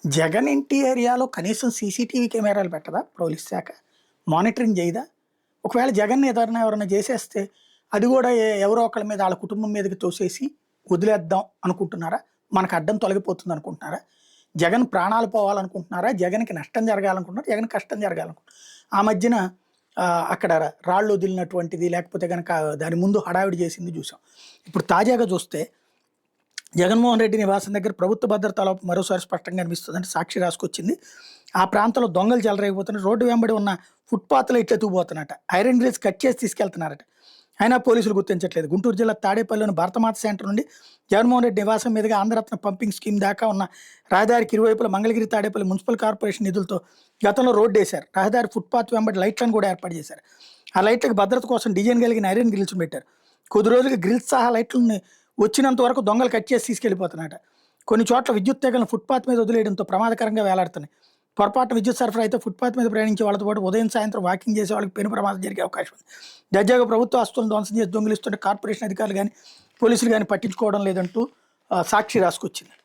జగన్ ఇంటి ఏరియాలో కనీసం సీసీటీవీ కెమెరాలు పెట్టదా పోలీస్ శాఖ? మానిటరింగ్ చేయదా? ఒకవేళ జగన్ ఎవరైనా చేసేస్తే అది కూడా ఎవరో ఒకళ్ళ మీద వాళ్ళ కుటుంబం మీదకి తోసేసి వదిలేద్దాం అనుకుంటున్నారా? మనకు అడ్డం తొలగిపోతుంది అనుకుంటున్నారా? జగన్ ప్రాణాలు పోవాలనుకుంటున్నారా? జగన్కి నష్టం జరగాలనుకుంటున్నారా? జగన్ కష్టం జరగాలనుకుంటున్నారు? ఆ మధ్యన అక్కడ రాళ్ళు వదిలినటువంటిది లేకపోతే కనుక దాని ముందు హడావిడి చేసింది చూసాం. ఇప్పుడు తాజాగా చూస్తే జగన్మోహన్ రెడ్డి నివాసం దగ్గర ప్రభుత్వ భద్రత లోపం మరోసారి స్పష్టంగా కనిపిస్తుందని సాక్షి రాసుకొచ్చింది. ఆ ప్రాంతంలో దొంగలు చెలరేగిపోతున్నారు. రోడ్డు వెంబడి ఉన్న ఫుట్పాత్లో ఇట్లా ఎత్తుకుపోతున్నట్ట. ఐరన్ గ్రిల్స్ కట్ చేసి తీసుకెళ్తున్నారట. అయినా పోలీసులు గుర్తించట్లేదు. గుంటూరు జిల్లా తాడేపల్లిలోని భారతమాత సెంటర్ నుండి జగన్మోహన్ రెడ్డి నివాసం మీదుగా ఆంధ్రరత్న పంపింగ్ స్కీమ్ దాకా ఉన్న రహదారికి ఇరువైపుల మంగళగిరి తాడేపల్లి మున్సిపల్ కార్పొరేషన్ నిధులతో గతంలో రోడ్డు వేశారు. రహదారి ఫుట్పాత్ వెంబడి లైట్లను కూడా ఏర్పాటు చేశారు. ఆ లైట్లకు భద్రత కోసం డిజైన్ కలిగిన ఐరన్ గ్రిల్స్ పెట్టారు. కొద్ది రోజులుగా గ్రిల్స్ సహా లైట్లని వచ్చినంత వరకు దొంగలు కట్ చేసి తీసుకెళ్లిపోతున్నారట. కొన్ని చోట్ల విద్యుత్ తీగలను ఫుట్పాత్ మీద వదిలేయడంతో ప్రమాదకరంగా వేలాడుతున్నాయి. పొరపాటు విద్యుత్ సరఫరా అయితే ఫుట్పాత్ మీద ప్రయాణించే వాళ్ళతో పాటు ఉదయం సాయంత్రం వాకింగ్ చేసే వాళ్ళకి పెను ప్రమాదం జరిగే అవకాశం ఉంది. దర్జాగా ప్రభుత్వ ఆస్తులను ధ్వంసం చేసి దొంగిలిస్తుంటే కార్పొరేషన్ అధికారులు కానీ పోలీసులు కానీ పట్టించుకోవడం లేదంటూ సాక్షి రాసుకొచ్చింది.